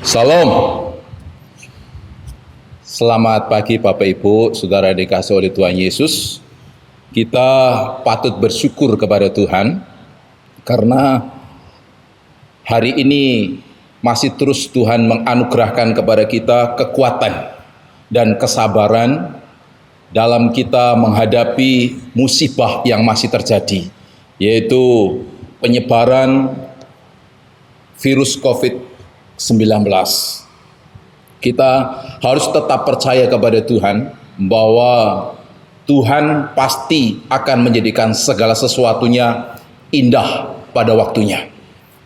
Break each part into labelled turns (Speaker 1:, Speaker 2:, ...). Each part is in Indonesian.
Speaker 1: Salam. Selamat pagi Bapak Ibu, Saudara dikasih oleh Tuhan Yesus. Kita patut bersyukur kepada Tuhan karena hari ini masih terus Tuhan menganugerahkan kepada kita kekuatan dan kesabaran dalam kita menghadapi musibah yang masih terjadi, yaitu penyebaran virus COVID-19. Kita harus tetap percaya kepada Tuhan bahwa Tuhan pasti akan menjadikan segala sesuatunya indah pada waktunya.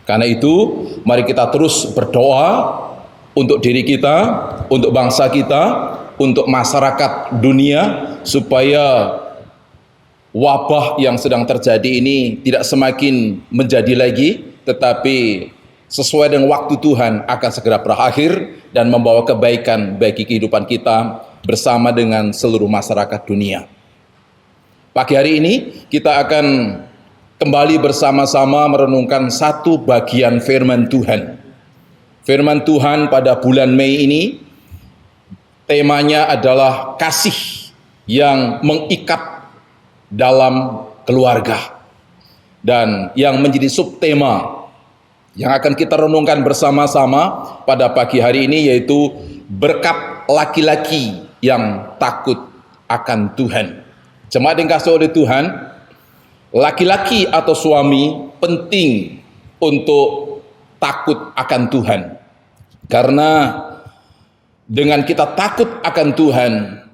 Speaker 1: Karena itu, mari kita terus berdoa untuk diri kita, untuk bangsa kita, untuk masyarakat dunia, supaya wabah yang sedang terjadi ini tidak semakin menjadi lagi, tetapi sesuai dengan waktu Tuhan akan segera berakhir dan membawa kebaikan bagi kehidupan kita bersama dengan seluruh masyarakat dunia. Pagi hari ini kita akan kembali bersama-sama merenungkan satu bagian firman Tuhan. Firman Tuhan pada bulan Mei ini temanya adalah kasih yang mengikat dalam keluarga. Dan yang menjadi subtema yang akan kita renungkan bersama-sama pada pagi hari ini yaitu berkat laki-laki yang takut akan Tuhan. Jemaat yang dikasihi oleh Tuhan, laki-laki atau suami penting untuk takut akan Tuhan. Karena dengan kita takut akan Tuhan,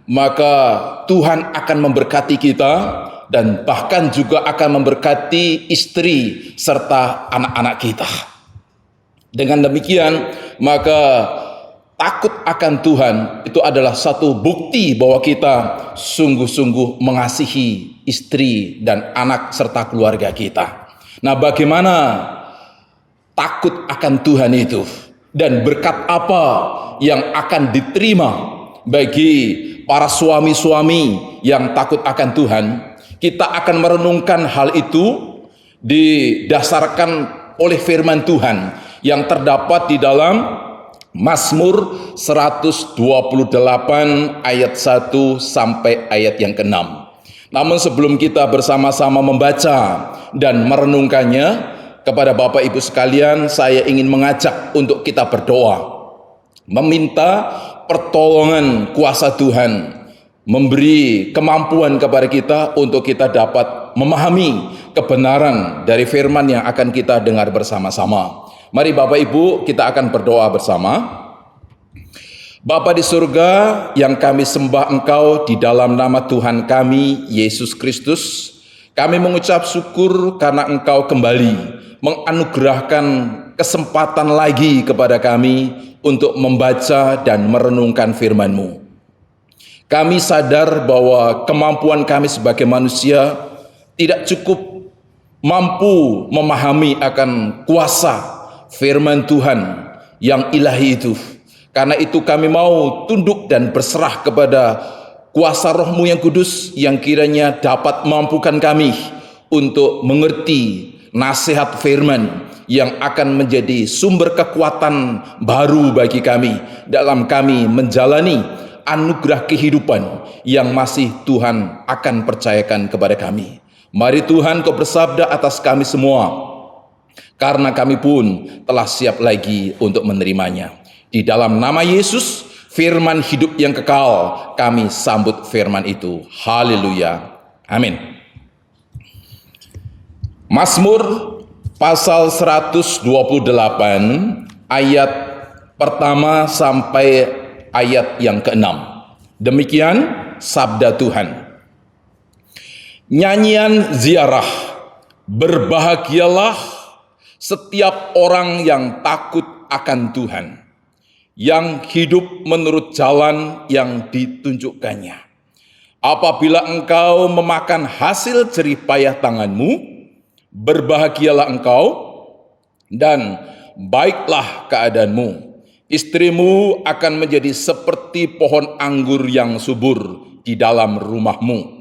Speaker 1: maka Tuhan akan memberkati kita dan bahkan juga akan memberkati istri serta anak-anak kita. Dengan demikian, maka takut akan Tuhan itu adalah satu bukti bahwa kita sungguh-sungguh mengasihi istri dan anak serta keluarga kita. Nah, bagaimana takut akan Tuhan itu? Dan berkat apa yang akan diterima bagi para suami-suami yang takut akan Tuhan? Kita akan merenungkan hal itu didasarkan oleh firman Tuhan yang terdapat di dalam Mazmur 128 ayat 1 sampai ayat yang ke-6. Namun sebelum kita bersama-sama membaca dan merenungkannya, kepada Bapak Ibu sekalian, saya ingin mengajak untuk kita berdoa, meminta pertolongan kuasa Tuhan, memberi kemampuan kepada kita untuk kita dapat memahami kebenaran dari firman yang akan kita dengar bersama-sama. Mari Bapak Ibu, kita akan berdoa bersama. Bapa di surga, yang kami sembah Engkau di dalam nama Tuhan kami, Yesus Kristus, kami mengucap syukur karena Engkau kembali menganugerahkan kesempatan lagi kepada kami untuk membaca dan merenungkan firman-Mu. Kami sadar bahwa kemampuan kami sebagai manusia tidak cukup mampu memahami akan kuasa firman Tuhan yang ilahi itu. Karena itu kami mau tunduk dan berserah kepada kuasa Roh-Mu yang kudus yang kiranya dapat memampukan kami untuk mengerti nasihat firman yang akan menjadi sumber kekuatan baru bagi kami dalam kami menjalani anugerah kehidupan yang masih Tuhan akan percayakan kepada kami. Mari Tuhan, Kau bersabda atas kami semua, karena kami pun telah siap lagi untuk menerimanya. Di dalam nama Yesus, firman hidup yang kekal, kami sambut firman itu. Haleluya. Amin. Mazmur pasal 128 ayat pertama sampai ayat yang ke-6. Demikian sabda Tuhan. Nyanyian ziarah, berbahagialah setiap orang yang takut akan Tuhan, yang hidup menurut jalan yang ditunjukkannya. Apabila engkau memakan hasil jerih payah tanganmu, berbahagialah engkau dan baiklah keadaanmu. Istrimu akan menjadi seperti pohon anggur yang subur di dalam rumahmu.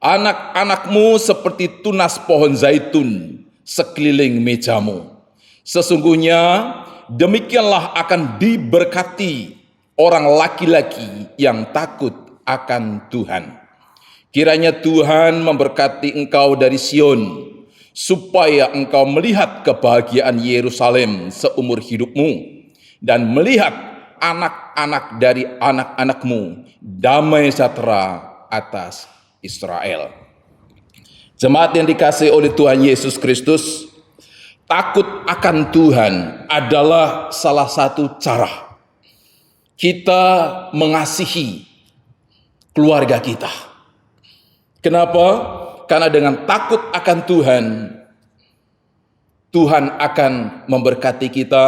Speaker 1: Anak-anakmu seperti tunas pohon zaitun sekeliling mejamu. Sesungguhnya demikianlah akan diberkati orang laki-laki yang takut akan Tuhan. Kiranya Tuhan memberkati engkau dari Sion, supaya engkau melihat kebahagiaan Yerusalem seumur hidupmu, dan melihat anak-anak dari anak-anakmu, damai sejahtera atas Israel. Jemaat yang dikasihi oleh Tuhan Yesus Kristus, takut akan Tuhan adalah salah satu cara kita mengasihi keluarga kita. Kenapa? Karena dengan takut akan Tuhan, Tuhan akan memberkati kita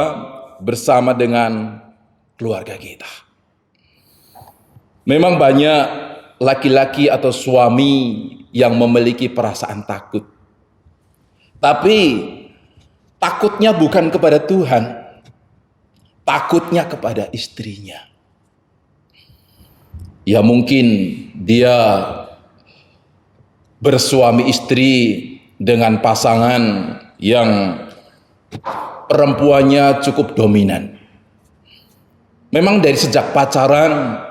Speaker 1: bersama dengan keluarga kita. Memang banyak laki-laki atau suami yang memiliki perasaan takut. Tapi takutnya bukan kepada Tuhan, takutnya kepada istrinya. Ya mungkin dia bersuami istri dengan pasangan yang perempuannya cukup dominan. Memang dari sejak pacaran,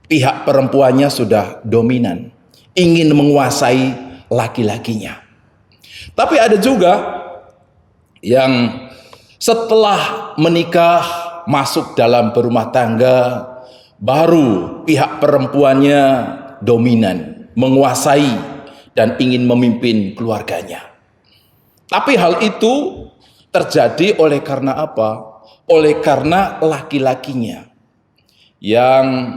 Speaker 1: pihak perempuannya sudah dominan, ingin menguasai laki-lakinya. Tapi ada juga yang setelah menikah, masuk dalam berumah tangga, baru pihak perempuannya dominan, menguasai dan ingin memimpin keluarganya. Tapi hal itu terjadi oleh karena apa? Oleh karena laki-lakinya yang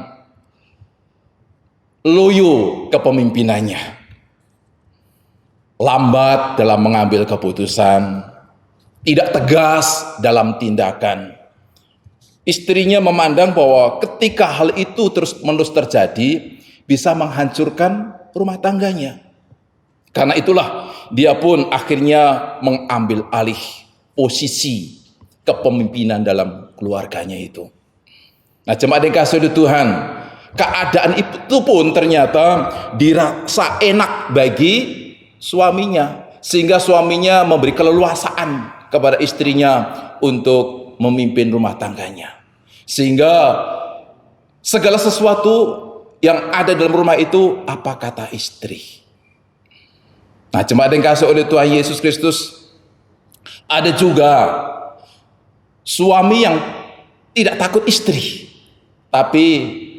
Speaker 1: loyo kepemimpinannya, lambat dalam mengambil keputusan, tidak tegas dalam tindakan. Istrinya memandang bahwa ketika hal itu terus-menerus terjadi, bisa menghancurkan rumah tangganya. Karena itulah dia pun akhirnya mengambil alih posisi kepemimpinan dalam keluarganya itu. Nah, jemaat yang dikasihi Tuhan, keadaan itu pun ternyata dirasa enak bagi suaminya, sehingga suaminya memberi keleluasaan kepada istrinya untuk memimpin rumah tangganya, sehingga segala sesuatu yang ada dalam rumah itu apa kata istri. Nah, jemaat yang dikasihi oleh Tuhan Yesus Kristus, ada juga suami yang tidak takut istri, tapi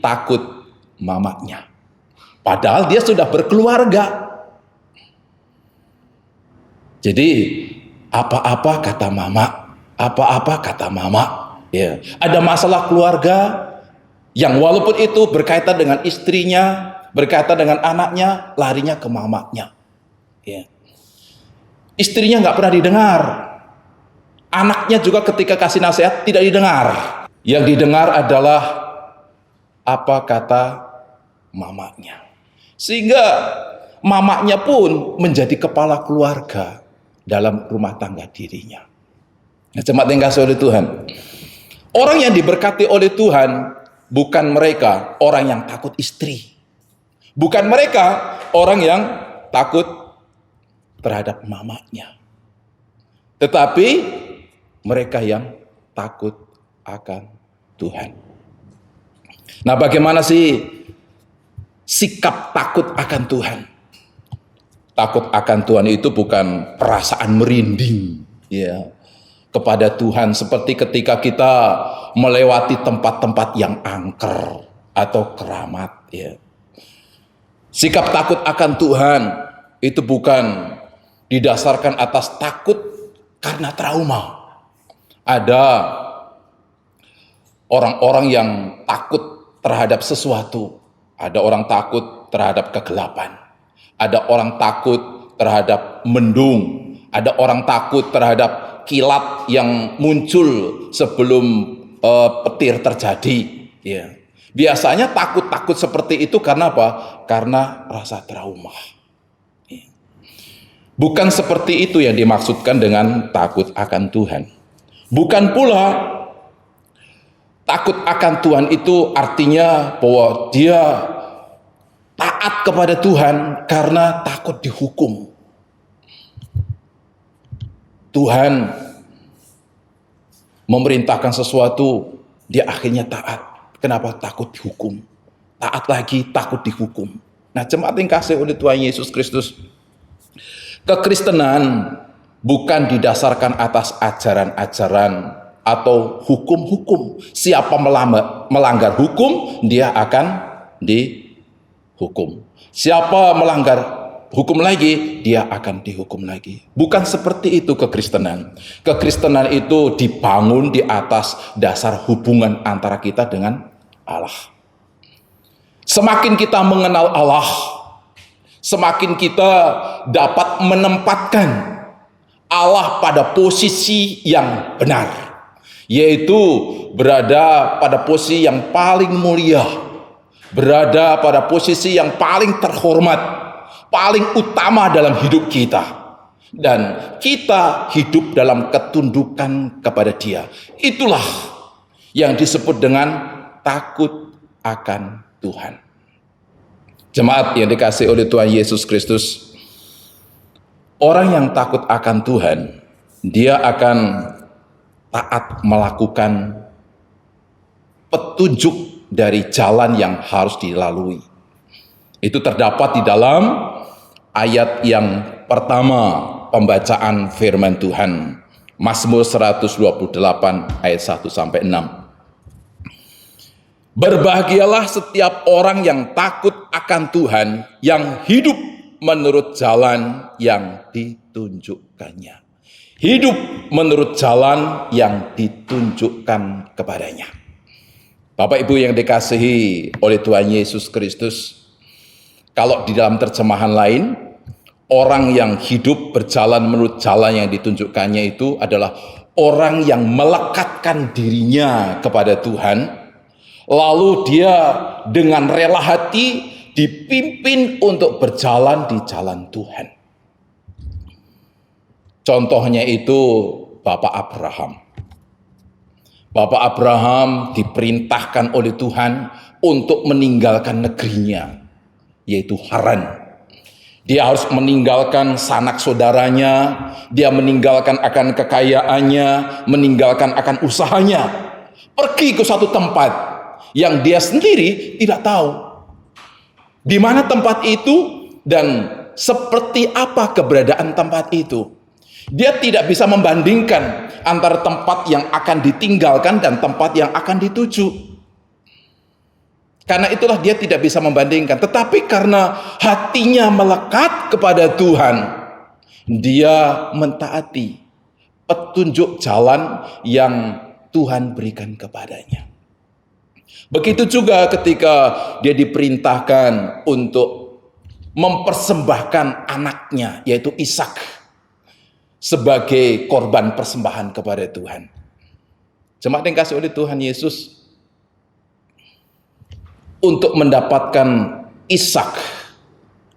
Speaker 1: takut mamanya. Padahal dia sudah berkeluarga. Jadi apa-apa kata mama, apa-apa kata mama. Ya, ada masalah keluarga yang walaupun itu berkaitan dengan istrinya, berkaitan dengan anaknya, larinya ke mamanya. Ya. Istrinya nggak pernah didengar. Anaknya juga ketika kasih nasihat tidak didengar. Yang didengar adalah apa kata mamanya. Sehingga mamanya pun menjadi kepala keluarga dalam rumah tangga dirinya. Nah, jemaat yang dikasihi oleh Tuhan, orang yang diberkati oleh Tuhan bukan mereka orang yang takut istri, bukan mereka orang yang takut terhadap mamanya, tetapi mereka yang takut akan Tuhan. Nah, bagaimana sih sikap takut akan Tuhan? Takut akan Tuhan itu bukan perasaan merinding, ya, kepada Tuhan seperti ketika kita melewati tempat-tempat yang angker atau keramat, ya. Sikap takut akan Tuhan itu bukan didasarkan atas takut karena trauma. Ada orang-orang yang takut terhadap sesuatu, ada orang takut terhadap kegelapan, ada orang takut terhadap mendung, ada orang takut terhadap kilat yang muncul sebelum petir terjadi. Ya. Biasanya takut-takut seperti itu karena apa? Karena rasa trauma. Ya. Bukan seperti itu yang dimaksudkan dengan takut akan Tuhan. Bukan pula takut akan Tuhan itu artinya bahwa dia taat kepada Tuhan karena takut dihukum. Tuhan memerintahkan sesuatu, dia akhirnya taat. Kenapa? Takut dihukum. Taat lagi, takut dihukum. Nah, jemaat yang kasih oleh Tuhan Yesus Kristus, kekristenan bukan didasarkan atas ajaran-ajaran atau hukum-hukum. Siapa melanggar hukum, dia akan dihukum. Siapa melanggar hukum lagi, dia akan dihukum lagi. Bukan seperti itu kekristenan. Kekristenan itu dibangun di atas dasar hubungan antara kita dengan Allah. Semakin kita mengenal Allah, semakin kita dapat menempatkan Allah pada posisi yang benar, yaitu berada pada posisi yang paling mulia, berada pada posisi yang paling terhormat, paling utama dalam hidup kita, dan kita hidup dalam ketundukan kepada Dia. Itulah yang disebut dengan takut akan Tuhan. Jemaat yang dikasihi oleh Tuhan Yesus Kristus, orang yang takut akan Tuhan, dia akan taat melakukan petunjuk dari jalan yang harus dilalui. Itu terdapat di dalam ayat yang pertama pembacaan firman Tuhan, Mazmur 128 ayat 1 sampai 6. Berbahagialah setiap orang yang takut akan Tuhan, yang hidup menurut jalan yang ditunjukkannya. Hidup menurut jalan yang ditunjukkan kepadanya. Bapak Ibu yang dikasihi oleh Tuhan Yesus Kristus, kalau di dalam terjemahan lain, orang yang hidup berjalan menurut jalan yang ditunjukkannya itu adalah orang yang melekatkan dirinya kepada Tuhan, lalu dia dengan rela hati dipimpin untuk berjalan di jalan Tuhan. Contohnya itu Bapak Abraham. Bapak Abraham diperintahkan oleh Tuhan untuk meninggalkan negerinya, yaitu Haran. Dia harus meninggalkan sanak saudaranya, dia meninggalkan akan kekayaannya, meninggalkan akan usahanya, pergi ke suatu tempat yang dia sendiri tidak tahu di mana tempat itu dan seperti apa keberadaan tempat itu. Dia tidak bisa membandingkan antara tempat yang akan ditinggalkan dan tempat yang akan dituju. Karena itulah dia tidak bisa membandingkan. Tetapi karena hatinya melekat kepada Tuhan, dia mentaati petunjuk jalan yang Tuhan berikan kepadanya. Begitu juga ketika dia diperintahkan untuk mempersembahkan anaknya, yaitu Ishak, sebagai korban persembahan kepada Tuhan. Jemaat yang kasih oleh Tuhan Yesus, untuk mendapatkan Ishak,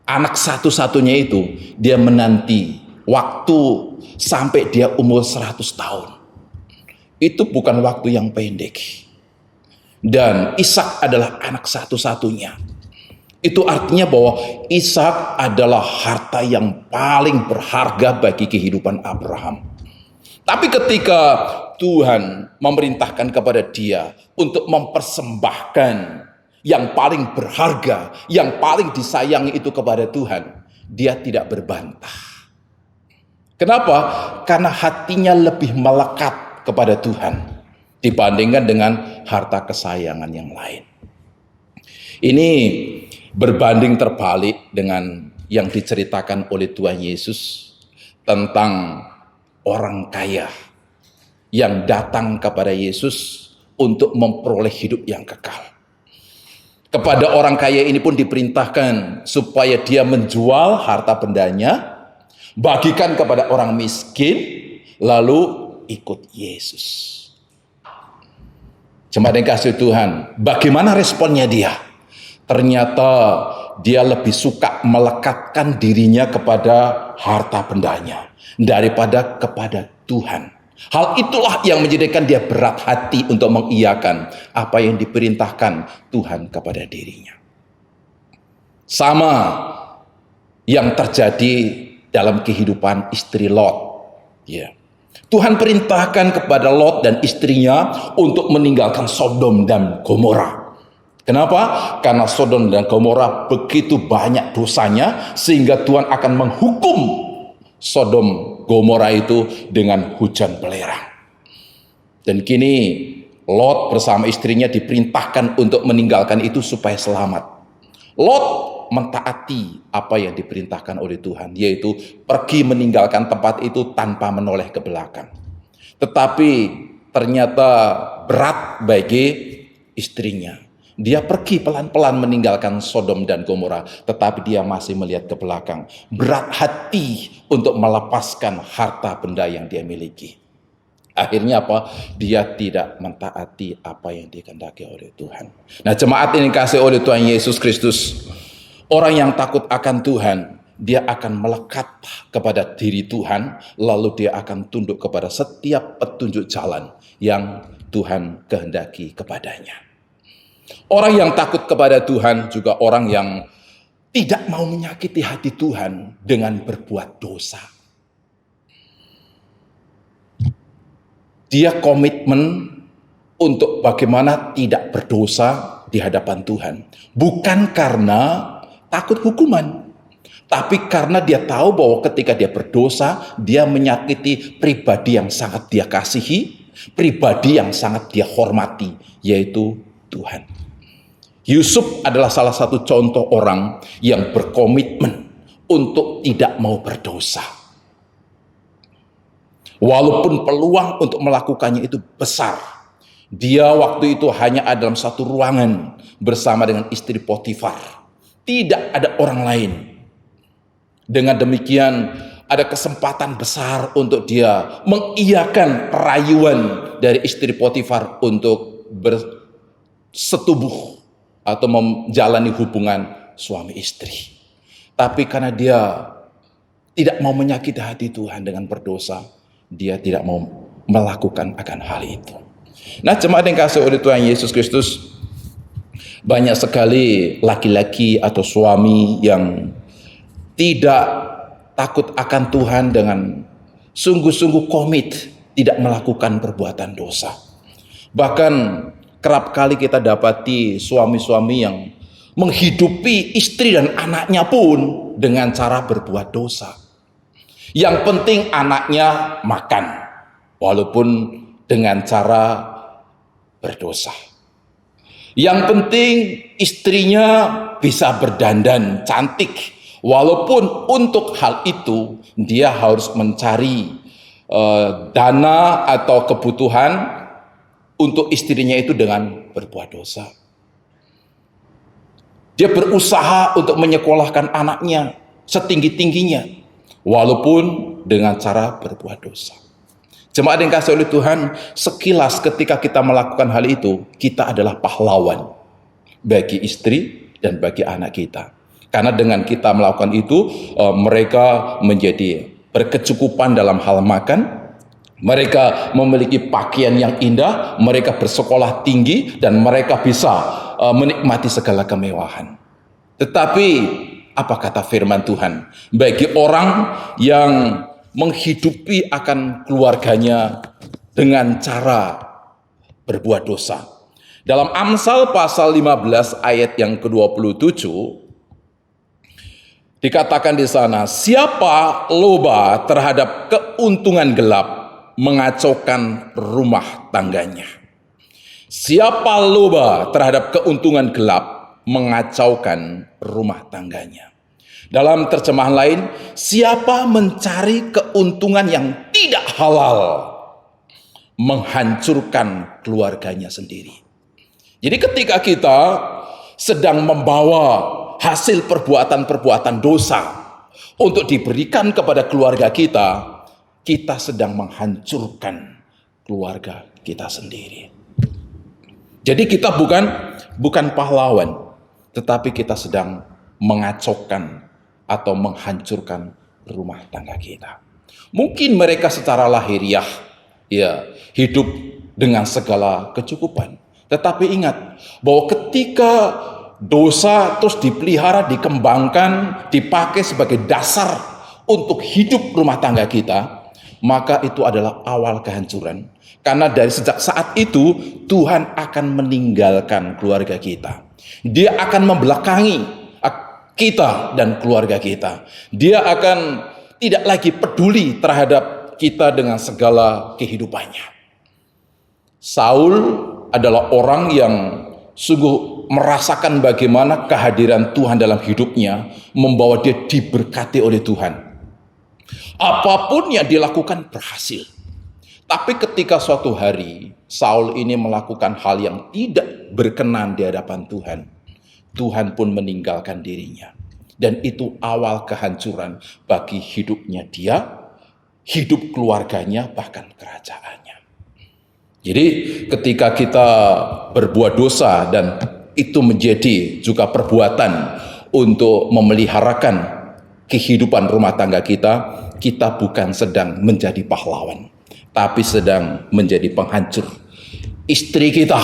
Speaker 1: anak satu-satunya itu, dia menanti waktu sampai dia umur 100 tahun. Itu bukan waktu yang pendek. Dan Ishak adalah anak satu-satunya. Itu artinya bahwa Ishak adalah harta yang paling berharga bagi kehidupan Abraham. Tapi ketika Tuhan memerintahkan kepada dia untuk mempersembahkan yang paling berharga, yang paling disayangi itu kepada Tuhan, dia tidak berbantah. Kenapa? Karena hatinya lebih melekat kepada Tuhan dibandingkan dengan harta kesayangan yang lain. Ini berbanding terbalik dengan yang diceritakan oleh Tuhan Yesus tentang orang kaya yang datang kepada Yesus untuk memperoleh hidup yang kekal. Kepada orang kaya ini pun diperintahkan supaya dia menjual harta bendanya, bagikan kepada orang miskin, lalu ikut Yesus. Jemaat yang kasih Tuhan, bagaimana responnya dia? Ternyata dia lebih suka melekatkan dirinya kepada harta bendanya daripada kepada Tuhan. Hal itulah yang menjadikan dia berat hati untuk mengiyakan apa yang diperintahkan Tuhan kepada dirinya. Sama yang terjadi dalam kehidupan istri Lot. Ya. Tuhan perintahkan kepada Lot dan istrinya untuk meninggalkan Sodom dan Gomora. Kenapa? Karena Sodom dan Gomora begitu banyak dosanya sehingga Tuhan akan menghukum Sodom Gomora itu dengan hujan belerang. Dan kini Lot bersama istrinya diperintahkan untuk meninggalkan itu supaya selamat. Lot mentaati apa yang diperintahkan oleh Tuhan, yaitu pergi meninggalkan tempat itu tanpa menoleh ke belakang. Tetapi ternyata berat bagi istrinya. Dia pergi pelan-pelan meninggalkan Sodom dan Gomora, tetapi dia masih melihat ke belakang. Berat hati untuk melepaskan harta benda yang dia miliki. Akhirnya apa? Dia tidak mentaati apa yang dikehendaki oleh Tuhan. Nah, jemaat ini kasih oleh Tuhan Yesus Kristus. Orang yang takut akan Tuhan, dia akan melekat kepada diri Tuhan, lalu dia akan tunduk kepada setiap petunjuk jalan yang Tuhan kehendaki kepadanya. Orang yang takut kepada Tuhan juga orang yang tidak mau menyakiti hati Tuhan dengan berbuat dosa. Dia komitmen untuk bagaimana tidak berdosa di hadapan Tuhan. Bukan karena takut hukuman, tapi karena dia tahu bahwa ketika dia berdosa, dia menyakiti pribadi yang sangat dia kasihi, pribadi yang sangat dia hormati, yaitu Tuhan. Yusuf adalah salah satu contoh orang yang berkomitmen untuk tidak mau berdosa. Walaupun peluang untuk melakukannya itu besar. Dia waktu itu hanya ada dalam satu ruangan bersama dengan istri Potifar. Tidak ada orang lain. Dengan demikian ada kesempatan besar untuk dia mengiyakan rayuan dari istri Potifar untuk bersetubuh atau menjalani hubungan suami istri. Tapi karena dia tidak mau menyakiti hati Tuhan dengan berdosa, dia tidak mau melakukan akan hal itu. Nah, jemaat yang kasih oleh Tuhan Yesus Kristus, banyak sekali laki-laki atau suami yang tidak takut akan Tuhan dengan sungguh-sungguh komit tidak melakukan perbuatan dosa. Bahkan kerap kali kita dapati suami-suami yang menghidupi istri dan anaknya pun dengan cara berbuat dosa. Yang penting anaknya makan, walaupun dengan cara berdosa. Yang penting istrinya bisa berdandan cantik, walaupun untuk hal itu dia harus mencari dana atau kebutuhan untuk istrinya itu dengan berbuat dosa. Dia berusaha untuk menyekolahkan anaknya setinggi-tingginya, walaupun dengan cara berbuat dosa. Jemaat yang kasih oleh Tuhan, sekilas ketika kita melakukan hal itu, kita adalah pahlawan bagi istri dan bagi anak kita. Karena dengan kita melakukan itu, mereka menjadi berkecukupan dalam hal makan, mereka memiliki pakaian yang indah, mereka bersekolah tinggi, dan mereka bisa menikmati segala kemewahan. Tetapi apa kata firman Tuhan? Bagi orang yang menghidupi akan keluarganya dengan cara berbuat dosa. Dalam Amsal pasal 15 ayat yang ke-27, dikatakan di sana, siapa loba terhadap keuntungan gelap mengacaukan rumah tangganya. Siapa loba terhadap keuntungan gelap mengacaukan rumah tangganya. Dalam terjemahan lain, siapa mencari keuntungan yang tidak halal menghancurkan keluarganya sendiri. Jadi ketika kita sedang membawa hasil perbuatan-perbuatan dosa untuk diberikan kepada keluarga kita, kita sedang menghancurkan keluarga kita sendiri. Jadi kita bukan pahlawan, tetapi kita sedang mengacaukan atau menghancurkan rumah tangga kita. Mungkin mereka secara lahiriah hidup dengan segala kecukupan. Tetapi ingat bahwa ketika dosa terus dipelihara, dikembangkan, dipakai sebagai dasar untuk hidup rumah tangga kita, maka itu adalah awal kehancuran. Karena dari sejak saat itu, Tuhan akan meninggalkan keluarga kita. Dia akan membelakangi kita dan keluarga kita. Dia akan tidak lagi peduli terhadap kita dengan segala kehidupannya. Saul adalah orang yang sungguh merasakan bagaimana kehadiran Tuhan dalam hidupnya membawa dia diberkati oleh Tuhan. Apapun yang dilakukan berhasil. Tapi ketika suatu hari Saul ini melakukan hal yang tidak berkenan di hadapan Tuhan, Tuhan pun meninggalkan dirinya. Dan itu awal kehancuran bagi hidupnya dia, hidup keluarganya, bahkan kerajaannya. Jadi ketika kita berbuat dosa dan itu menjadi juga perbuatan untuk memeliharakan kehidupan rumah tangga kita, kita bukan sedang menjadi pahlawan, tapi sedang menjadi penghancur istri kita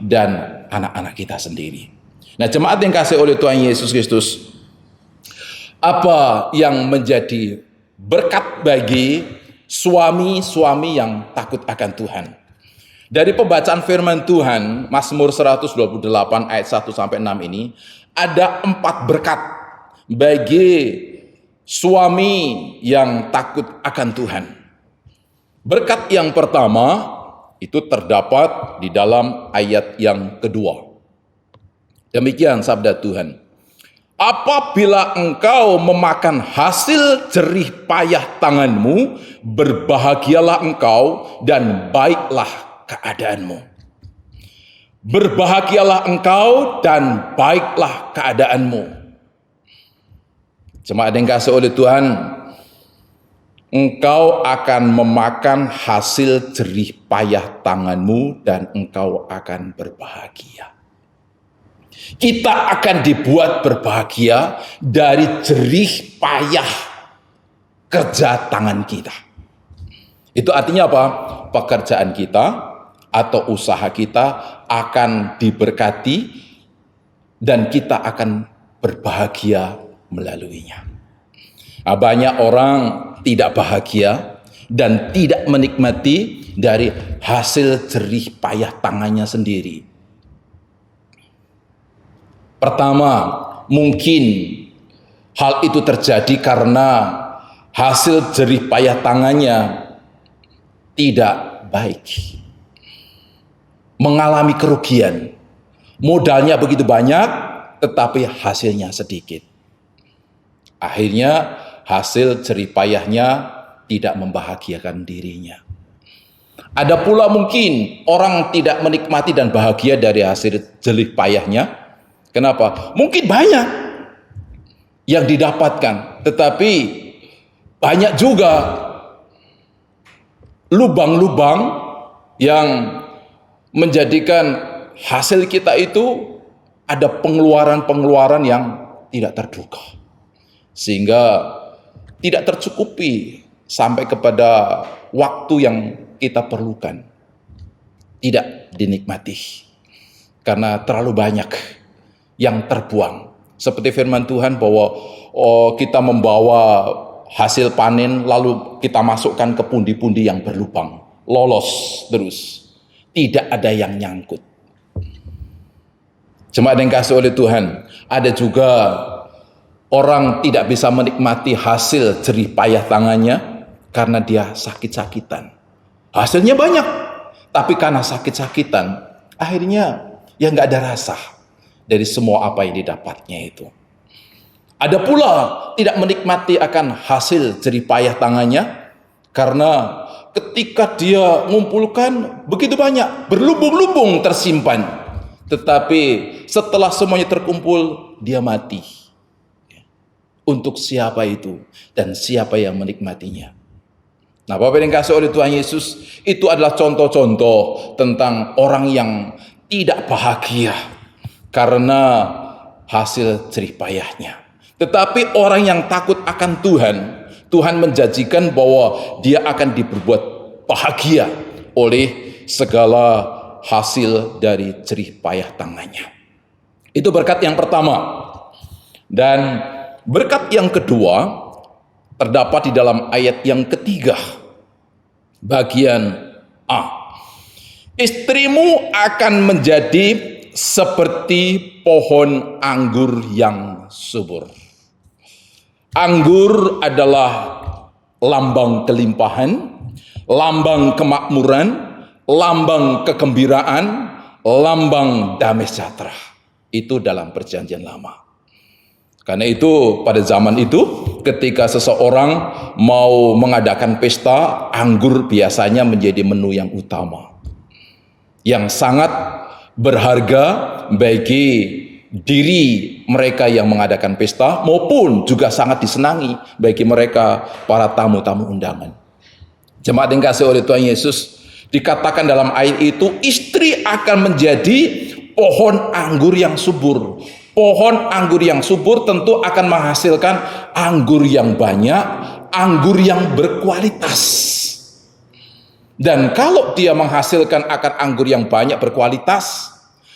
Speaker 1: dan anak-anak kita sendiri. Nah, jemaat yang kasih oleh Tuhan Yesus Kristus, apa yang menjadi berkat bagi suami-suami yang takut akan Tuhan? Dari pembacaan firman Tuhan, Mazmur 128 ayat 1 sampai 6 ini, ada 4 berkat bagi suami yang takut akan Tuhan. Berkat yang pertama itu terdapat di dalam ayat yang kedua. Demikian sabda Tuhan. Apabila engkau memakan hasil jerih payah tanganmu, berbahagialah engkau dan baiklah keadaanmu. Berbahagialah engkau dan baiklah keadaanmu. Jemaat yang kasih oleh Tuhan, engkau akan memakan hasil jerih payah tanganmu dan engkau akan berbahagia. Kita akan dibuat berbahagia dari jerih payah kerja tangan kita. Itu artinya apa? Pekerjaan kita atau usaha kita akan diberkati dan kita akan berbahagia melaluinya. Nah, banyak orang tidak bahagia dan tidak menikmati dari hasil jerih payah tangannya sendiri. Pertama, mungkin hal itu terjadi karena hasil jerih payah tangannya tidak baik. Mengalami kerugian. Modalnya begitu banyak, tetapi hasilnya sedikit. Akhirnya hasil jerih payahnya tidak membahagiakan dirinya. Ada pula mungkin orang tidak menikmati dan bahagia dari hasil jerih payahnya. Kenapa? Mungkin banyak yang didapatkan, tetapi banyak juga lubang-lubang yang menjadikan hasil kita itu ada pengeluaran-pengeluaran yang tidak terduga. Sehingga tidak tercukupi sampai kepada waktu yang kita perlukan. Tidak dinikmati. Karena terlalu banyak yang terbuang. Seperti firman Tuhan bahwa kita membawa hasil panen lalu kita masukkan ke pundi-pundi yang berlubang. Lolos terus. Tidak ada yang nyangkut. Jemaat yang kasih oleh Tuhan, ada juga orang tidak bisa menikmati hasil jerih payah tangannya karena dia sakit-sakitan. Hasilnya banyak, tapi karena sakit-sakitan, akhirnya ya nggak ada rasa dari semua apa yang didapatnya itu. Ada pula tidak menikmati akan hasil jerih payah tangannya karena ketika dia mengumpulkan begitu banyak, berlubung-lubung tersimpan. Tetapi setelah semuanya terkumpul, dia mati. Untuk siapa itu dan siapa yang menikmatinya? Nah, Bapak yang kasih oleh Tuhan Yesus, itu adalah contoh-contoh tentang orang yang tidak bahagia karena hasil jerih payahnya. Tetapi orang yang takut akan Tuhan, Tuhan menjanjikan bahwa dia akan diperbuat bahagia oleh segala hasil dari jerih payah tangannya. Itu berkat yang pertama. Dan berkat yang kedua terdapat di dalam ayat yang ketiga Bagian A. Istrimu akan menjadi seperti pohon anggur yang subur. Anggur adalah lambang kelimpahan, lambang kemakmuran, lambang kegembiraan, lambang damai sejahtera. Itu dalam Perjanjian Lama. Karena itu pada zaman itu ketika seseorang mau mengadakan pesta, anggur biasanya menjadi menu yang utama, yang sangat berharga bagi diri mereka yang mengadakan pesta maupun juga sangat disenangi bagi mereka para tamu-tamu undangan. Jemaat yang dikasihi oleh Tuhan Yesus, dikatakan dalam ayat itu, istri akan menjadi pohon anggur yang subur. Pohon anggur yang subur tentu akan menghasilkan anggur yang banyak, anggur yang berkualitas. Dan kalau dia menghasilkan akan anggur yang banyak berkualitas,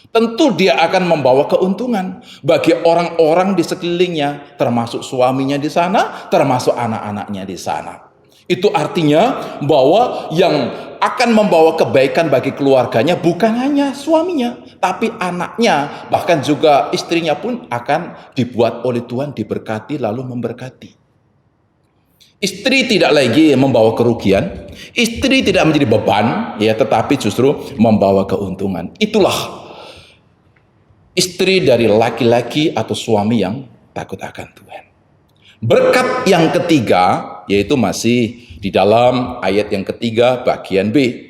Speaker 1: tentu dia akan membawa keuntungan bagi orang-orang di sekelilingnya, termasuk suaminya di sana, termasuk anak-anaknya di sana. Itu artinya bahwa yang akan membawa kebaikan bagi keluarganya bukan hanya suaminya, tapi anaknya, bahkan juga istrinya pun akan dibuat oleh Tuhan diberkati lalu memberkati. Istri tidak lagi membawa kerugian, istri tidak menjadi beban, ya, tetapi justru membawa keuntungan. Itulah istri dari laki-laki atau suami yang takut akan Tuhan. Berkat yang ketiga, yaitu masih di dalam ayat yang ketiga bagian B.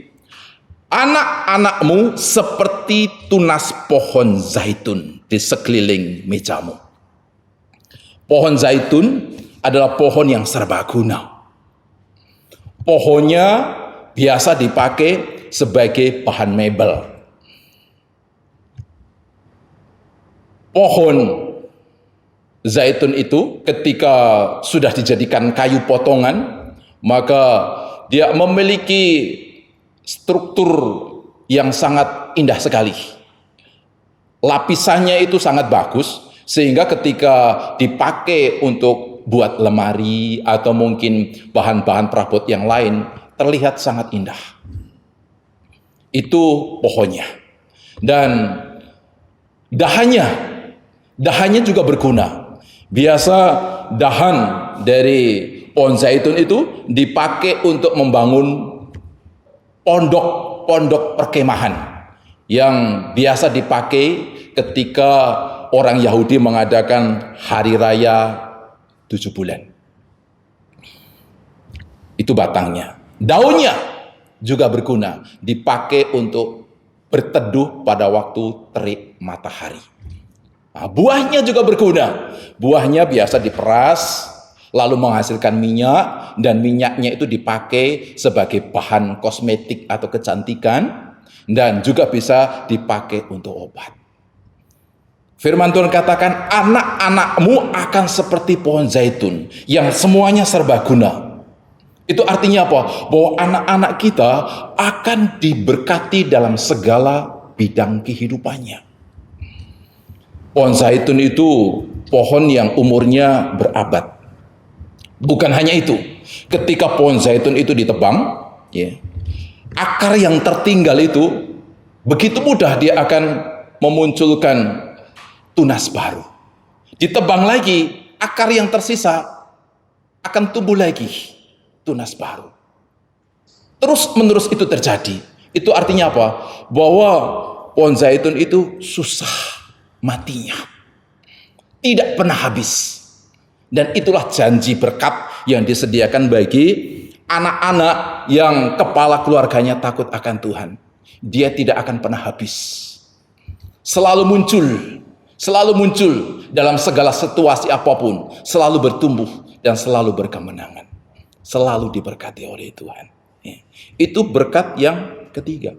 Speaker 1: Anak-anakmu seperti tunas pohon zaitun di sekeliling mejamu. Pohon zaitun adalah pohon yang serbaguna. Pohonnya biasa dipakai sebagai bahan mebel. Pohon zaitun itu ketika sudah dijadikan kayu potongan, maka dia memiliki struktur yang sangat indah sekali. Lapisannya itu sangat bagus, sehingga ketika dipakai untuk buat lemari atau mungkin bahan-bahan perabot yang lain, terlihat sangat indah. Itu pohonnya. Dan dahannya juga berguna. Biasa dahan dari pohon zaitun itu dipakai untuk membangun pondok-pondok perkemahan yang biasa dipakai ketika orang Yahudi mengadakan hari raya 7 bulan. Itu batangnya. Daunnya juga berguna, dipakai untuk berteduh pada waktu terik matahari. Nah, buahnya juga berguna. Buahnya biasa diperas, lalu menghasilkan minyak, dan minyaknya itu dipakai sebagai bahan kosmetik atau kecantikan, dan juga bisa dipakai untuk obat. Firman Tuhan katakan, anak-anakmu akan seperti pohon zaitun yang semuanya serbaguna. Itu artinya apa? Bahwa anak-anak kita akan diberkati dalam segala bidang kehidupannya. Pohon zaitun itu pohon yang umurnya berabad. Bukan hanya itu, ketika pohon zaitun itu ditebang, ya, akar yang tertinggal itu begitu mudah dia akan memunculkan tunas baru. Ditebang lagi, akar yang tersisa akan tumbuh lagi tunas baru. Terus menerus itu terjadi. Itu artinya apa? Bahwa pohon zaitun itu susah matinya, tidak pernah habis. Dan itulah janji berkat yang disediakan bagi anak-anak yang kepala keluarganya takut akan Tuhan. Dia tidak akan pernah habis, selalu muncul dalam segala situasi apapun, selalu bertumbuh dan selalu berkemenangan, selalu diberkati oleh Tuhan. Itu berkat yang ketiga.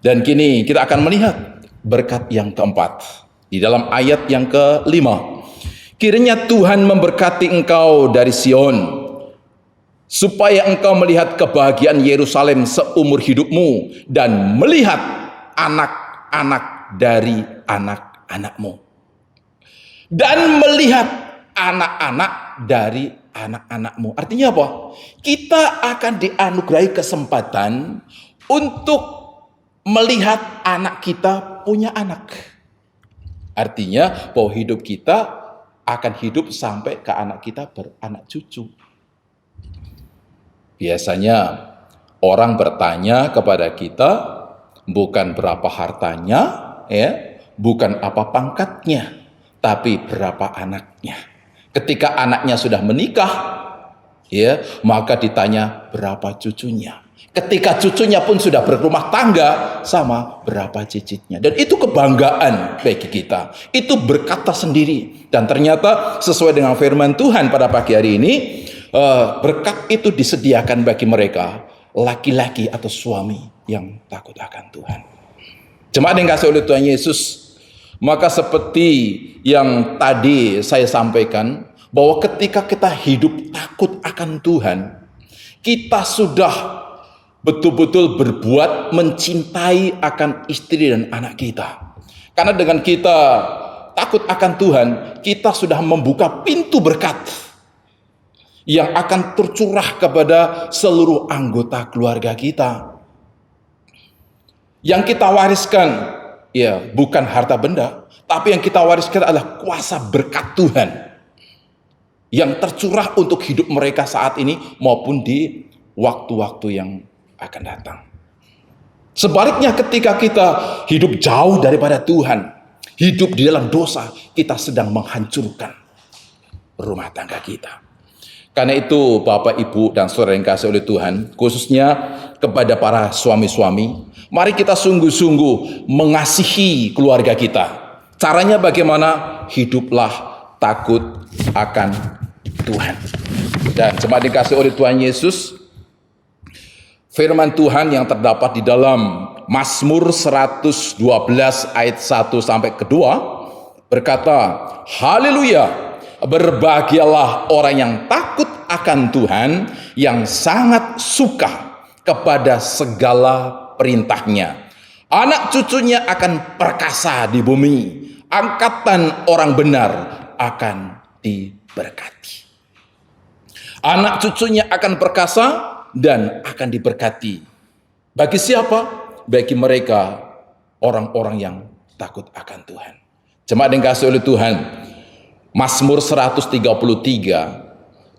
Speaker 1: Dan kini kita akan melihat berkat yang keempat di dalam ayat yang kelima. Kiranya Tuhan memberkati engkau dari Sion, supaya engkau melihat kebahagiaan Yerusalem seumur hidupmu dan melihat anak-anak dari anak-anakmu. Dan melihat anak-anak dari anak-anakmu. Artinya apa? Kita akan dianugerahi kesempatan untuk melihat anak kita punya anak. Artinya bahwa hidup kita akan hidup sampai ke anak kita beranak cucu. Biasanya orang bertanya kepada kita bukan berapa hartanya, ya, bukan apa pangkatnya, tapi berapa anaknya. Ketika anaknya sudah menikah, ya, maka ditanya berapa cucunya. Ketika cucunya pun sudah berumah tangga, sama berapa cicitnya. Dan itu kebanggaan bagi kita. Itu berkata sendiri. Dan ternyata sesuai dengan firman Tuhan pada pagi hari ini, berkat itu disediakan bagi mereka, laki-laki atau suami yang takut akan Tuhan. Jemaat yang dikasihi oleh Tuhan Yesus, maka seperti yang tadi saya sampaikan, bahwa ketika kita hidup takut akan Tuhan, kita sudah betul-betul berbuat mencintai akan istri dan anak kita. Karena dengan kita takut akan Tuhan, kita sudah membuka pintu berkat yang akan tercurah kepada seluruh anggota keluarga kita. Yang kita wariskan, ya, bukan harta benda, tapi yang kita wariskan adalah kuasa berkat Tuhan yang tercurah untuk hidup mereka saat ini maupun di waktu-waktu yang akan datang. Sebaliknya ketika kita hidup jauh daripada Tuhan, hidup di dalam dosa, kita sedang menghancurkan rumah tangga kita. Karena itu Bapak, Ibu, dan saudara yang kasih oleh Tuhan, khususnya kepada para suami-suami, mari kita sungguh-sungguh mengasihi keluarga kita. Caranya bagaimana? Hiduplah takut akan Tuhan. Dan jemaat dikasih oleh Tuhan Yesus, firman Tuhan yang terdapat di dalam Mazmur 112 ayat 1 sampai 2 berkata, haleluya, berbahagialah orang yang takut akan Tuhan, yang sangat suka kepada segala perintahnya. Anak cucunya akan perkasa di bumi, angkatan orang benar akan diberkati. Anak cucunya akan perkasa dan akan diberkati. Bagi siapa? Bagi mereka orang-orang yang takut akan Tuhan. Jemaat yang dikasihi oleh Tuhan, Mazmur 133,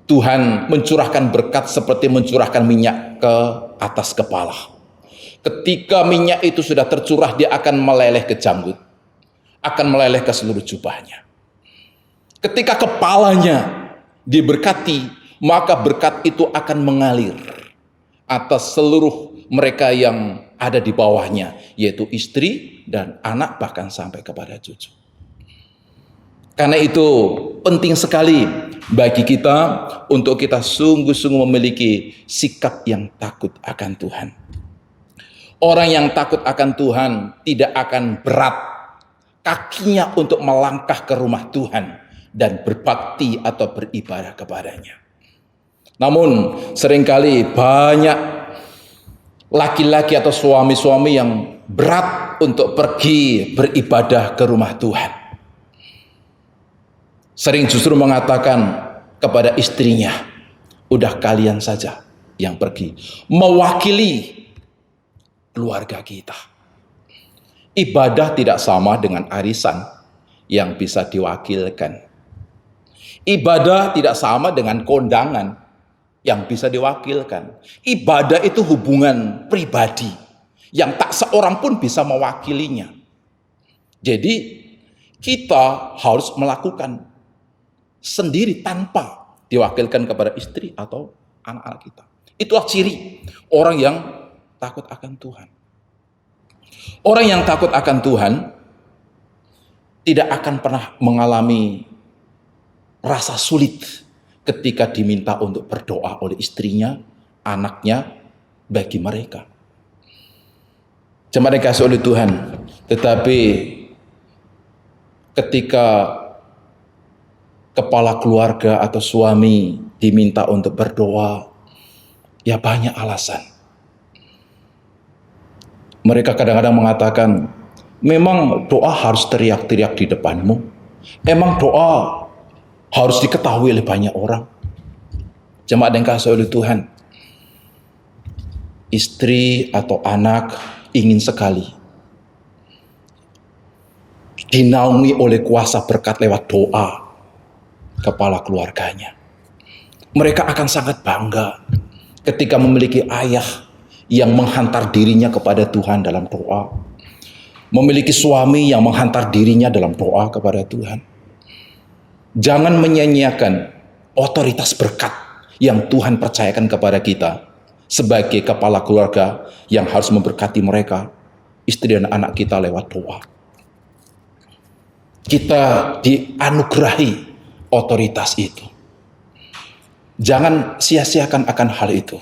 Speaker 1: Tuhan mencurahkan berkat seperti mencurahkan minyak ke atas kepala. Ketika minyak itu sudah tercurah, dia akan meleleh ke janggut, akan meleleh ke seluruh jubahnya. Ketika kepalanya diberkati, maka berkat itu akan mengalir atas seluruh mereka yang ada di bawahnya, yaitu istri dan anak, bahkan sampai kepada cucu. Karena itu penting sekali bagi kita untuk kita sungguh-sungguh memiliki sikap yang takut akan Tuhan. Orang yang takut akan Tuhan tidak akan berat kakinya untuk melangkah ke rumah Tuhan dan berbakti atau beribadah kepadanya. Namun seringkali banyak laki-laki atau suami-suami yang berat untuk pergi beribadah ke rumah Tuhan. Sering justru mengatakan kepada istrinya, udah kalian saja yang pergi, mewakili keluarga kita. Ibadah tidak sama dengan arisan yang bisa diwakilkan. Ibadah tidak sama dengan kondangan yang bisa diwakilkan. Ibadah itu hubungan pribadi yang tak seorang pun bisa mewakilinya. Jadi kita harus melakukan sendiri tanpa diwakilkan kepada istri atau anak-anak kita. Itulah ciri orang yang takut akan Tuhan. Orang yang takut akan Tuhan tidak akan pernah mengalami rasa sulit ketika diminta untuk berdoa oleh istrinya, anaknya, bagi mereka. Jemaat dikasihi oleh Tuhan, tetapi ketika kepala keluarga atau suami diminta untuk berdoa, ya banyak alasan. Mereka kadang-kadang mengatakan, memang doa harus teriak-teriak di depanmu? Emang doa harus diketahui oleh banyak orang? Jemaat yang kasih oleh Tuhan, istri atau anak ingin sekali dinaungi oleh kuasa berkat lewat doa kepala keluarganya. Mereka akan sangat bangga ketika memiliki ayah yang menghantar dirinya kepada Tuhan dalam doa, memiliki suami yang menghantar dirinya dalam doa kepada Tuhan. Jangan menyia-nyiakan otoritas berkat yang Tuhan percayakan kepada kita sebagai kepala keluarga yang harus memberkati mereka, istri dan anak kita lewat doa. Kita dianugerahi otoritas itu. Jangan sia-siakan akan hal itu.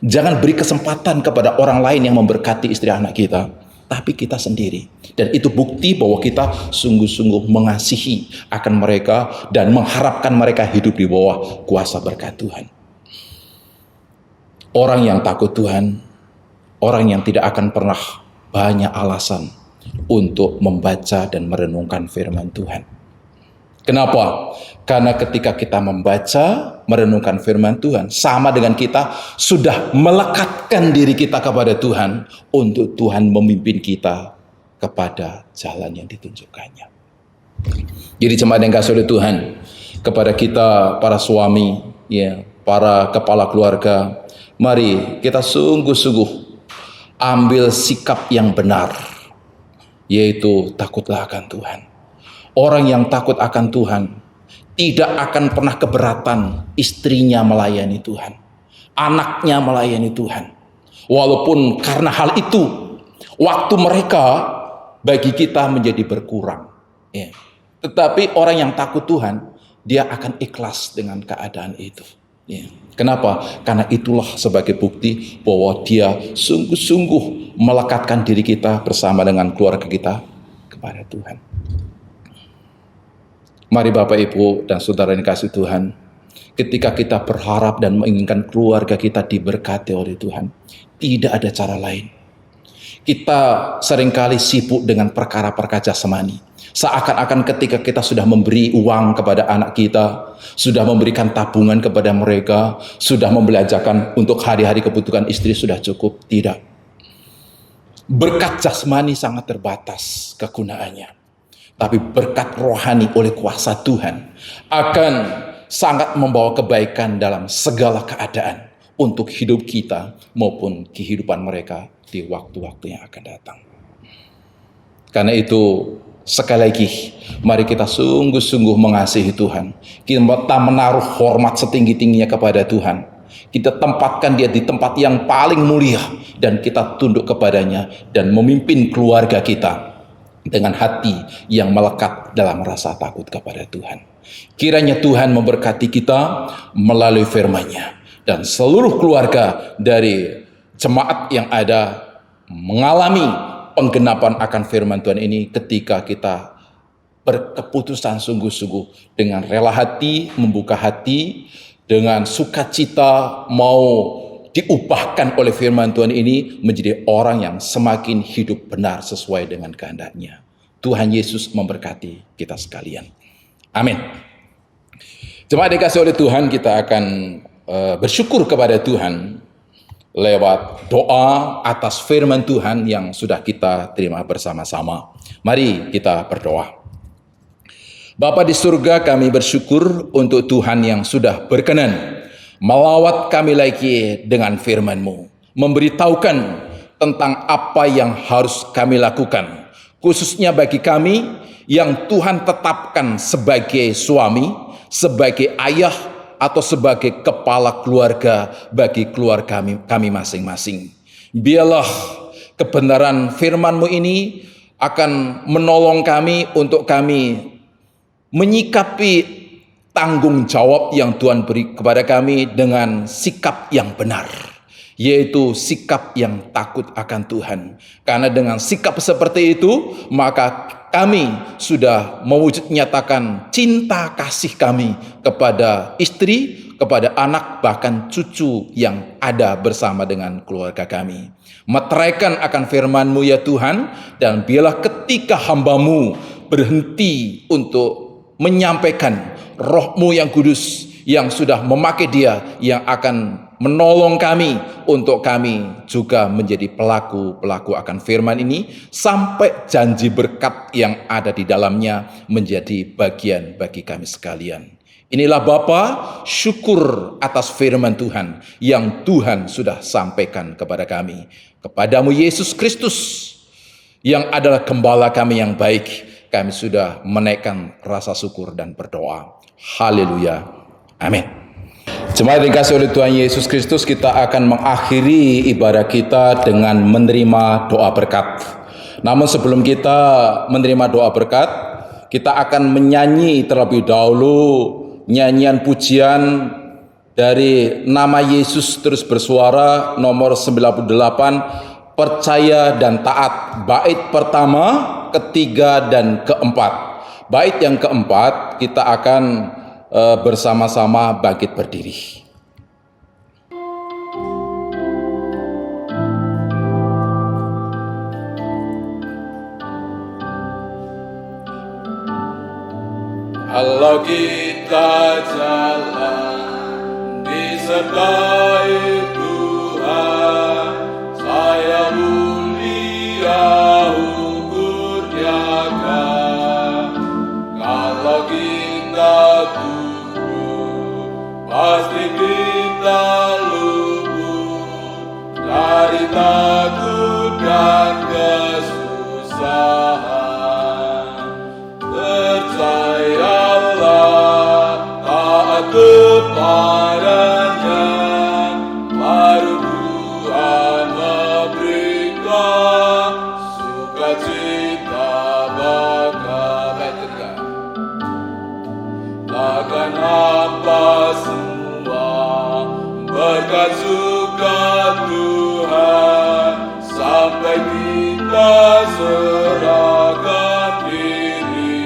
Speaker 1: Jangan beri kesempatan kepada orang lain yang memberkati istri anak kita, tapi kita sendiri. Dan itu bukti bahwa kita sungguh-sungguh mengasihi akan mereka dan mengharapkan mereka hidup di bawah kuasa berkat Tuhan. Orang yang takut Tuhan, orang yang tidak akan pernah banyak alasan untuk membaca dan merenungkan firman Tuhan. Kenapa? Karena ketika kita membaca, merenungkan firman Tuhan, sama dengan kita sudah melekatkan diri kita kepada Tuhan untuk Tuhan memimpin kita kepada jalan yang ditunjukkannya. Jadi jemaat yang kasih oleh Tuhan, kepada kita para suami, ya, para kepala keluarga, mari kita sungguh-sungguh ambil sikap yang benar, yaitu takutlah akan Tuhan. Orang yang takut akan Tuhan tidak akan pernah keberatan istrinya melayani Tuhan, anaknya melayani Tuhan. Walaupun karena hal itu waktu mereka bagi kita menjadi berkurang. Ya. Tetapi orang yang takut Tuhan, dia akan ikhlas dengan keadaan itu. Ya. Kenapa? Karena itulah sebagai bukti bahwa dia sungguh-sungguh melekatkan diri kita bersama dengan keluarga kita kepada Tuhan. Mari Bapak Ibu dan Saudara yang dikasihi Tuhan, ketika kita berharap dan menginginkan keluarga kita diberkati oleh Tuhan, tidak ada cara lain. Kita seringkali sibuk dengan perkara-perkara jasmani. Seakan-akan ketika kita sudah memberi uang kepada anak kita, sudah memberikan tabungan kepada mereka, sudah membelanjakan untuk hari-hari kebutuhan istri sudah cukup. Tidak. Berkat jasmani sangat terbatas kegunaannya. Tapi berkat rohani oleh kuasa Tuhan akan sangat membawa kebaikan dalam segala keadaan untuk hidup kita maupun kehidupan mereka di waktu-waktu yang akan datang. Karena itu sekali lagi mari kita sungguh-sungguh mengasihi Tuhan. Kita menaruh hormat setinggi-tingginya kepada Tuhan. Kita tempatkan dia di tempat yang paling mulia dan kita tunduk kepadanya dan memimpin keluarga kita dengan hati yang melekat dalam rasa takut kepada Tuhan. Kiranya Tuhan memberkati kita melalui firman-Nya dan seluruh keluarga dari jemaat yang ada mengalami penggenapan akan firman Tuhan ini ketika kita berkeputusan sungguh-sungguh dengan rela hati, membuka hati, dengan sukacita mau diubahkan oleh firman Tuhan ini menjadi orang yang semakin hidup benar sesuai dengan kehendak-Nya. Tuhan Yesus memberkati kita sekalian. Amin. Jemaat dikasih oleh Tuhan, kita akan bersyukur kepada Tuhan lewat doa atas firman Tuhan yang sudah kita terima bersama-sama. Mari kita berdoa. Bapa di surga, kami bersyukur untuk Tuhan yang sudah berkenan melawat kami lagi dengan firman-Mu, memberitahukan tentang apa yang harus kami lakukan, khususnya bagi kami yang Tuhan tetapkan sebagai suami, sebagai ayah, atau sebagai kepala keluarga bagi keluarga kami masing-masing. Biarlah kebenaran firman-Mu ini akan menolong kami untuk kami menyikapi tanggung jawab yang Tuhan beri kepada kami dengan sikap yang benar, yaitu sikap yang takut akan Tuhan. Karena dengan sikap seperti itu, maka kami sudah mewujud nyatakan cinta kasih kami kepada istri, kepada anak, bahkan cucu yang ada bersama dengan keluarga kami. Meteraikan akan firman-Mu ya Tuhan, dan biarlah ketika hamba-Mu berhenti untuk menyampaikan, Roh-Mu yang kudus yang sudah memakai Dia, yang akan menolong kami untuk kami juga menjadi pelaku-pelaku akan firman ini, sampai janji berkat yang ada di dalamnya menjadi bagian bagi kami sekalian. Inilah Bapa, syukur atas firman Tuhan yang Tuhan sudah sampaikan kepada kami. Kepadamu Yesus Kristus, yang adalah gembala kami yang baik, kami sudah menaikkan rasa syukur dan berdoa. Haleluya. Amin. Jemaat yang dikasihi oleh Tuhan Yesus Kristus, kita akan mengakhiri ibadah kita dengan menerima doa berkat. Namun sebelum kita menerima doa berkat, kita akan menyanyi terlebih dahulu nyanyian pujian dari Nama Yesus Terus Bersuara nomor 98, Percaya dan Taat, bait pertama, ketiga, dan keempat. Bait yang keempat kita akan bersama-sama bangkit berdiri. Kalau kita jalan disertai Tuhan, saya mulia ukurnya kan. Kalau kita turun, pasti kita luput dari takut dan kesusahan. Percayalah, taat kepadanya, baru Tuhan memberikan sukacita bagi. Takkan hampa semua berkat suka Tuhan, sampai kita serahkan diri,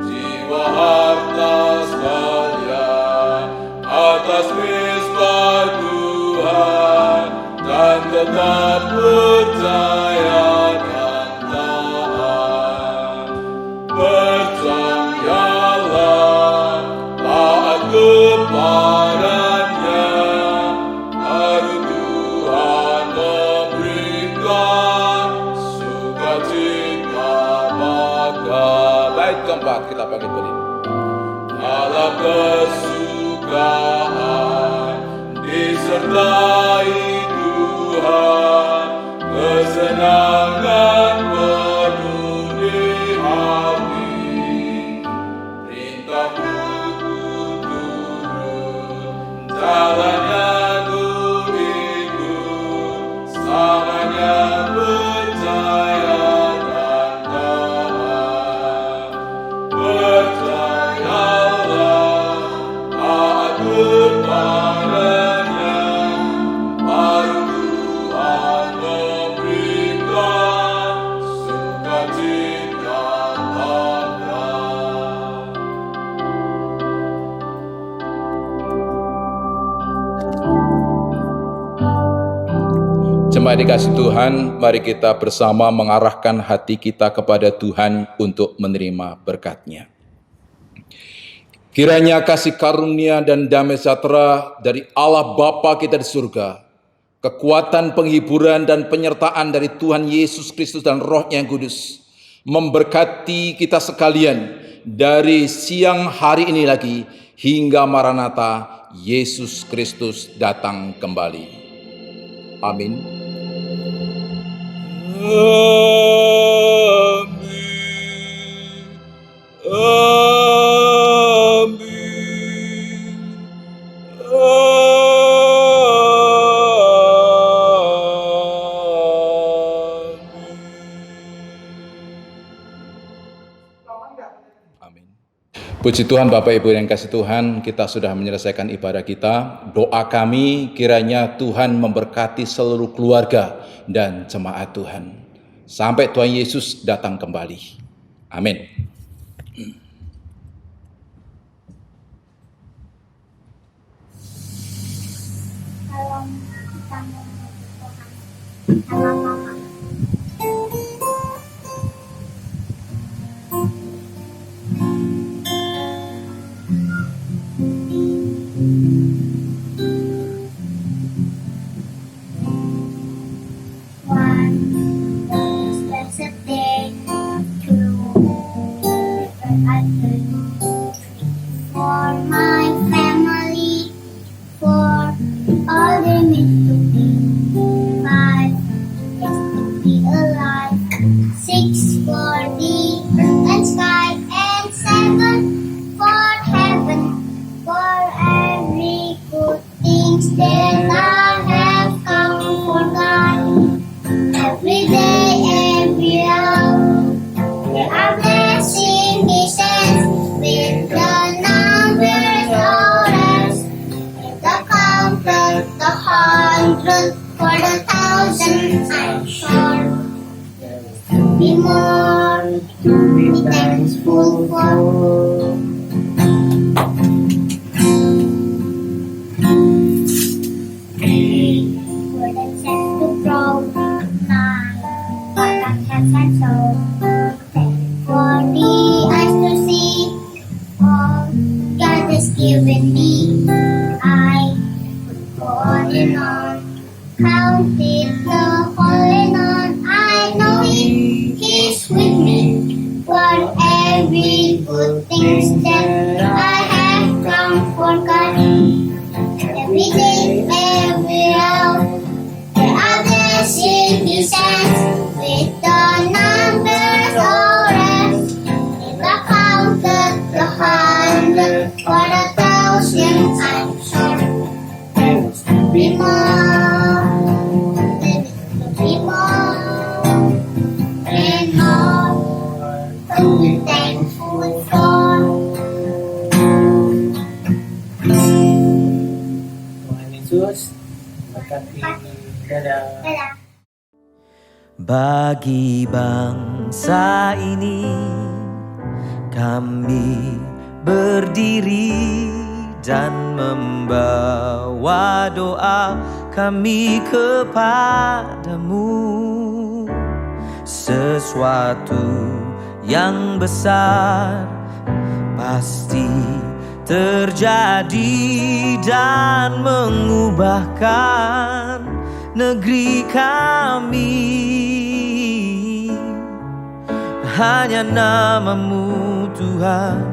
Speaker 1: jiwa harta sekalian atas misbah Tuhan, dan tetap percaya dan taat. Percayalah, taat kepadanya, baru Tuhan memberikan sukacita bagi. Bait keempat kita bangkit berdiri. Dalam kesukaan disertai Tuhan, kesenangan penuh di hati. Perintah-Mu ku turut, jalannya ku ikut, samanya percaya dan taat. Percayalah, taat kepadanya, baru Tuhan memberikan sukacita bagi. Jemaat dikasihi Tuhan, mari kita bersama mengarahkan hati kita kepada Tuhan untuk menerima berkat-Nya. Kiranya kasih karunia dan damai sejahtera dari Allah Bapa kita di surga, kekuatan penghiburan dan penyertaan dari Tuhan Yesus Kristus dan Roh-Nya yang kudus, memberkati kita sekalian dari siang hari ini lagi hingga Maranatha, Yesus Kristus datang kembali. Amin. Puji Tuhan, Bapak Ibu yang kasih Tuhan, kita sudah menyelesaikan ibadah kita. Doa kami kiranya Tuhan memberkati seluruh keluarga dan jemaat Tuhan sampai Tuhan Yesus datang kembali. Amin.
Speaker 2: for my family, for all they meant to be. 5 is to be alive, 6 for the earth and sky, and 7 for heaven, for every good things that I have come for God. Every day, every hour, there are blessings He sends with the numbers orders. With the counter, the 100, for the 1,000, I'm sure. Be more to be thankful for. For the chance to grow, 9 for the cats and soul, 10 for the eyes to see all God has given me. I could go on and on, count it the whole and on. I know He's with me for every good things that I have come for God. Every day, every hour, there are blessings He sends with the numbers orders. If I counted the 100 for the 1,000, I'm sure there was to be more, there is to be more and more to be thankful for.
Speaker 3: Tuhan Yesus berkati. Dadah.
Speaker 2: Dadah.
Speaker 4: Bagi bangsa ini kami berdiri dan membawa doa kami kepadamu. Sesuatu yang besar pasti terjadi dan mengubahkan negeri kami. Hanya nama-Mu Tuhan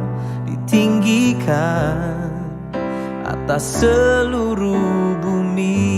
Speaker 4: ditinggikan atas seluruh bumi.